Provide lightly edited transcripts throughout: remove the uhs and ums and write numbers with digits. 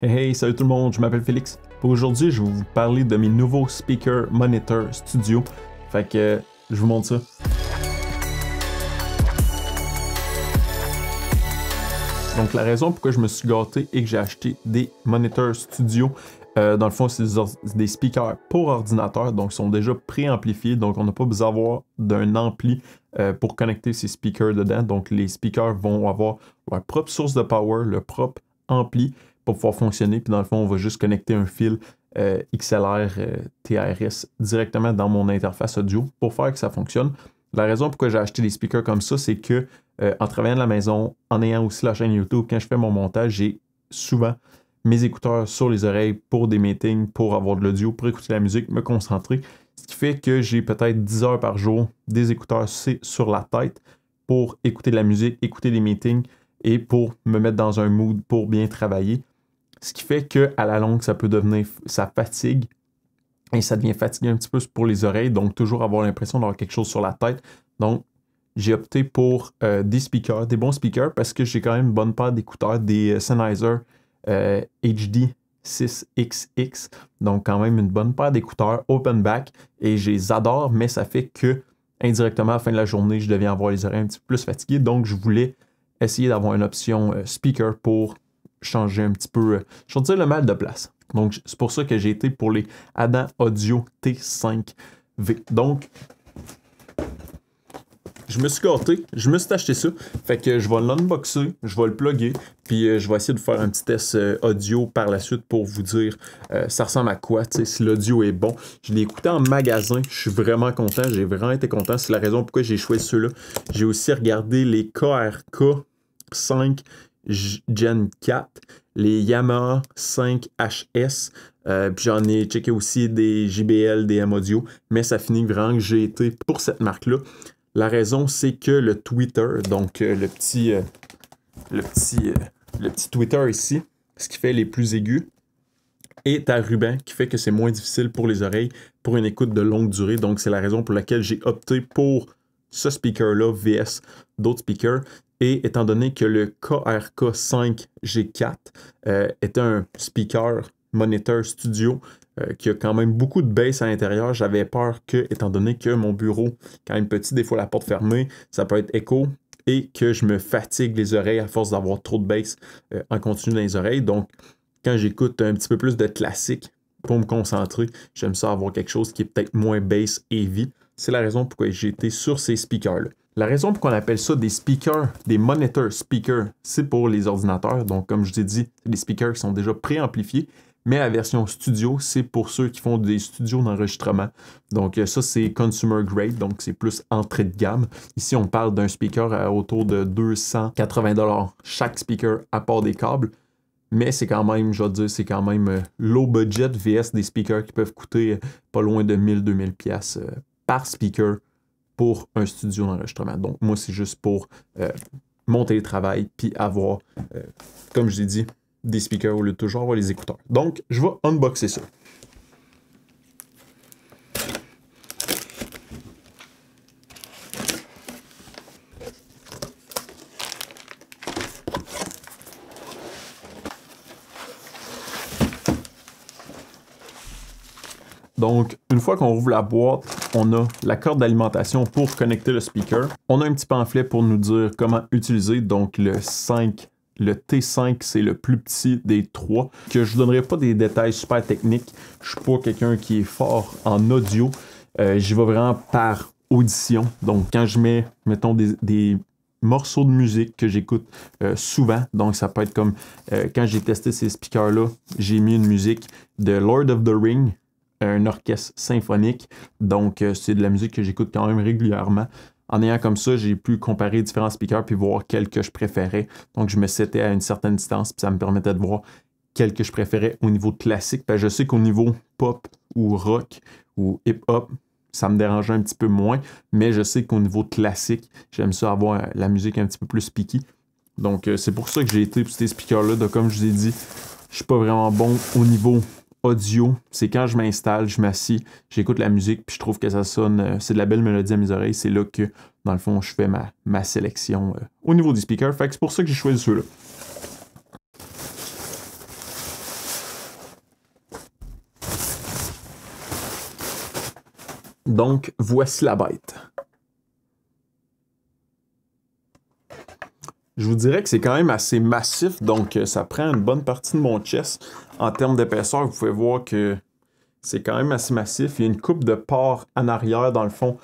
Hey, salut tout le monde, je m'appelle Félix. Pour aujourd'hui, je vais vous parler de mes nouveaux speakers Monitor Studio. Fait que je vous montre ça. Donc la raison pourquoi je me suis gâté et que j'ai acheté des Monitor Studio, dans le fond, c'est des speakers pour ordinateur, donc ils sont déjà préamplifiés, donc on n'a pas besoin d'avoir d'un ampli pour connecter ces speakers dedans. Donc les speakers vont avoir leur propre source de power, leur propre ampli pour pouvoir fonctionner. Puis dans le fond, on va juste connecter un fil XLR TRS directement dans mon interface audio pour faire que ça fonctionne. La raison pourquoi j'ai acheté des speakers comme ça, c'est que en travaillant de la maison, en ayant aussi la chaîne YouTube, quand je fais mon montage, j'ai souvent mes écouteurs sur les oreilles pour des meetings, pour avoir de l'audio, pour écouter la musique, me concentrer. Ce qui fait que j'ai peut-être 10 heures par jour des écouteurs sur la tête pour écouter de la musique, écouter des meetings et pour me mettre dans un mood pour bien travailler. Ce qui fait qu'à la longue, ça peut devenir, ça fatigue et ça devient fatigué un petit peu pour les oreilles, donc toujours avoir l'impression d'avoir quelque chose sur la tête. Donc, j'ai opté pour des speakers, des bons speakers, parce que j'ai quand même une bonne paire d'écouteurs, des Sennheiser HD 6XX, donc quand même une bonne paire d'écouteurs open back, et je les adore, mais ça fait que indirectement, à la fin de la journée, je deviens avoir les oreilles un petit peu plus fatiguées, donc je voulais essayer d'avoir une option speaker pour changer un petit peu, je veux dire, le mal de place. Donc, c'est pour ça que j'ai été pour les Adam Audio T5V. Donc, je me suis gâté, je me suis acheté ça. Fait que je vais l'unboxer, je vais le plugger, puis je vais essayer de faire un petit test audio par la suite pour vous dire ça ressemble à quoi, tu sais, si l'audio est bon. Je l'ai écouté en magasin, je suis vraiment content, j'ai vraiment été content. C'est la raison pourquoi j'ai choisi ceux-là. J'ai aussi regardé les KRK 5 Gen 4, les Yamaha 5HS, puis j'en ai checké aussi des JBL, des M-Audio, mais ça finit vraiment que j'ai été pour cette marque-là. La raison, c'est que le tweeter, donc le petit tweeter ici, ce qui fait les plus aigus, est à ruban, qui fait que c'est moins difficile pour les oreilles pour une écoute de longue durée. Donc, c'est la raison pour laquelle j'ai opté pour ce speaker-là, VS d'autres speakers. Et étant donné que le KRK5G4 est un speaker Monitor Studio qui a quand même beaucoup de bass à l'intérieur, j'avais peur que, étant donné que mon bureau, quand même petit, des fois la porte fermée, ça peut être écho, et que je me fatigue les oreilles à force d'avoir trop de bass en continu dans les oreilles. Donc, quand j'écoute un petit peu plus de classique pour me concentrer, j'aime ça avoir quelque chose qui est peut-être moins bass heavy. C'est la raison pourquoi j'ai été sur ces speakers-là. La raison pour qu'on appelle ça des speakers, des monitor speakers, c'est pour les ordinateurs. Donc, comme je vous ai dit, c'est des speakers qui sont déjà préamplifiés. Mais la version studio, c'est pour ceux qui font des studios d'enregistrement. Donc, ça, c'est consumer grade, donc c'est plus entrée de gamme. Ici, on parle d'un speaker à autour de 280 $ chaque speaker à part des câbles. Mais c'est quand même, je vais dire, c'est quand même low budget vs des speakers qui peuvent coûter pas loin de 1000-2000 pièces par speaker pour un studio d'enregistrement. Donc, moi, c'est juste pour mon télétravail puis avoir, comme je l'ai dit, des speakers au lieu de toujours avoir les écouteurs. Donc, je vais unboxer ça. Donc, une fois qu'on ouvre la boîte, on a la corde d'alimentation pour connecter le speaker. On a un petit pamphlet pour nous dire comment utiliser. Donc, le T5, c'est le plus petit des trois. Que je ne vous donnerai pas des détails super techniques. Je ne suis pas quelqu'un qui est fort en audio. J'y vais vraiment par audition. Donc, quand je mets, mettons, des morceaux de musique que j'écoute souvent. Donc, ça peut être comme quand j'ai testé ces speakers-là, j'ai mis une musique de Lord of the Rings, un orchestre symphonique. Donc, c'est de la musique que j'écoute quand même régulièrement. En ayant comme ça, j'ai pu comparer différents speakers puis voir quels que je préférais. Donc, je me setais à une certaine distance puis ça me permettait de voir quels que je préférais au niveau classique. Parce que je sais qu'au niveau pop ou rock ou hip-hop, ça me dérangeait un petit peu moins. Mais je sais qu'au niveau classique, j'aime ça avoir la musique un petit peu plus piquée. Donc, c'est pour ça que j'ai été pour ces speakers-là. Donc, comme je vous ai dit, je suis pas vraiment bon au niveau audio. C'est quand je m'installe, je m'assis, j'écoute la musique, puis je trouve que ça sonne, c'est de la belle mélodie à mes oreilles. C'est là que, dans le fond, je fais ma sélection au niveau des speakers. Fait que c'est pour ça que j'ai choisi ceux-là. Donc, voici la bête. Je vous dirais que c'est quand même assez massif, donc ça prend une bonne partie de mon chest. En termes d'épaisseur, vous pouvez voir que c'est quand même assez massif. Il y a une coupe de port en arrière, dans le fond.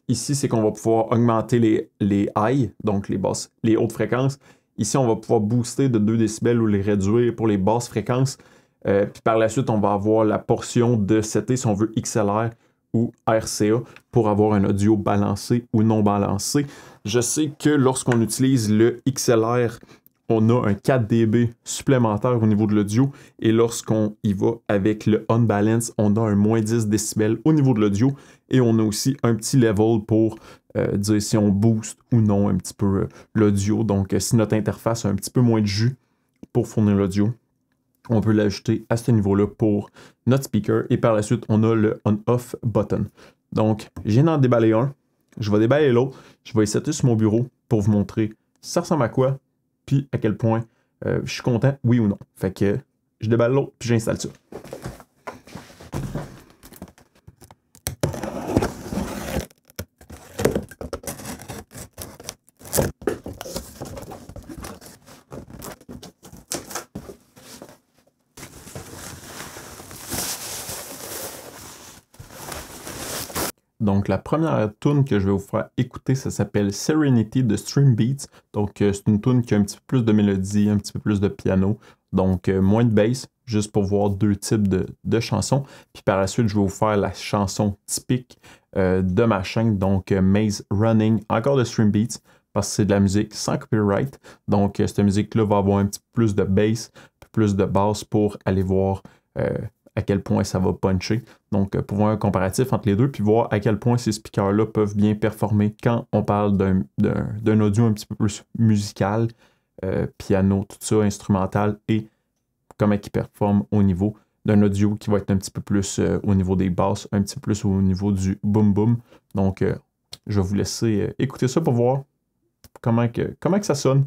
Ici, c'est qu'on va pouvoir augmenter les highs, donc les hautes fréquences. Ici, on va pouvoir booster de 2 décibels ou les réduire pour les basses fréquences. Puis par la suite, on va avoir la portion de setter, si on veut, XLR ou RCA pour avoir un audio balancé ou non balancé. Je sais que lorsqu'on utilise le XLR, on a un 4 dB supplémentaire au niveau de l'audio. Et lorsqu'on y va avec le Unbalance, on a un moins 10 décibels au niveau de l'audio. Et on a aussi un petit level pour dire si on booste ou non un petit peu l'audio. Donc, si notre interface a un petit peu moins de jus pour fournir l'audio, on peut l'ajouter à ce niveau-là pour notre speaker. Et par la suite, on a le on-off button. Donc, je viens d'en déballer un. Je vais déballer l'autre. Je vais essayer sur mon bureau pour vous montrer ça ressemble à quoi, puis à quel point je suis content, oui ou non. Fait que je déballe l'autre, puis j'installe ça. Donc, la première tune que je vais vous faire écouter, ça s'appelle Serenity de Stream Beats. Donc, c'est une tune qui a un petit peu plus de mélodie, un petit peu plus de piano. Donc, moins de bass, juste pour voir deux types de chansons. Puis par la suite, je vais vous faire la chanson typique de ma chaîne, donc Maze Running, encore de Stream Beats, parce que c'est de la musique sans copyright. Donc, cette musique-là va avoir un petit peu plus de bass, plus de basse pour aller voir à quel point ça va puncher. Donc, pour voir un comparatif entre les deux, puis voir à quel point ces speakers-là peuvent bien performer quand on parle d'un audio un petit peu plus musical, piano, tout ça, instrumental, et comment ils performent au niveau d'un audio qui va être un petit peu plus au niveau des basses, un petit peu plus au niveau du boom-boom. Donc, je vais vous laisser écouter ça pour voir comment que ça sonne.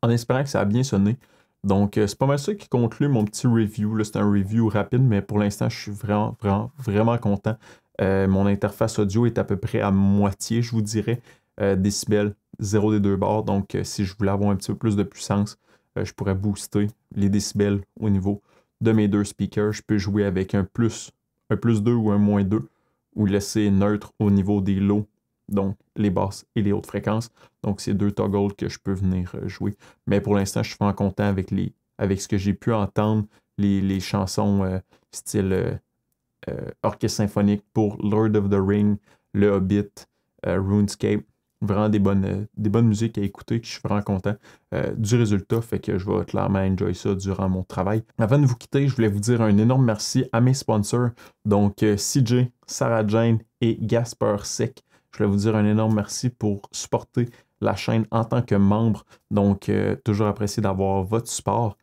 En espérant que ça a bien sonné. Donc, c'est pas mal ça qui conclut mon petit review. C'est un review rapide, mais pour l'instant, je suis vraiment content. Mon interface audio est à peu près à moitié, je vous dirais, décibels, 0 des deux bords. Donc, si je voulais avoir un petit peu plus de puissance, je pourrais booster les décibels au niveau de mes deux speakers. Je peux jouer avec un plus 2 ou un moins 2, ou laisser neutre au niveau des lows, donc les basses et les hautes fréquences. Donc, c'est deux toggles que je peux venir jouer. Mais pour l'instant, je suis vraiment content avec ce que j'ai pu entendre, les chansons style orchestre symphonique pour Lord of the Ring, Le Hobbit, RuneScape. Vraiment des bonnes musiques à écouter, que je suis vraiment content du résultat, fait que je vais clairement enjoy ça durant mon travail. Avant de vous quitter, je voulais vous dire un énorme merci à mes sponsors, donc CJ, Sarah Jane et Gasper Sec. Je voulais vous dire un énorme merci pour supporter la chaîne en tant que membre, donc toujours apprécié d'avoir votre support.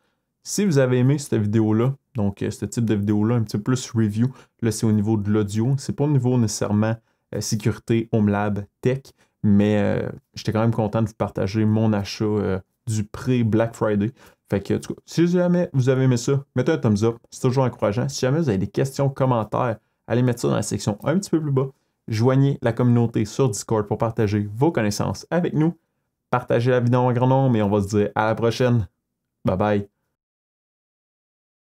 Si vous avez aimé cette vidéo-là, donc ce type de vidéo-là, un petit peu plus review, là c'est au niveau de l'audio, c'est pas au niveau nécessairement sécurité, HomeLab, tech, mais j'étais quand même content de vous partager mon achat du pré-Black Friday. Fait que, en tout cas, si jamais vous avez aimé ça, mettez un thumbs up, c'est toujours encourageant. Si jamais vous avez des questions, commentaires, allez mettre ça dans la section un petit peu plus bas. Joignez la communauté sur Discord pour partager vos connaissances avec nous. Partagez la vidéo en grand nombre et on va se dire à la prochaine. Bye bye.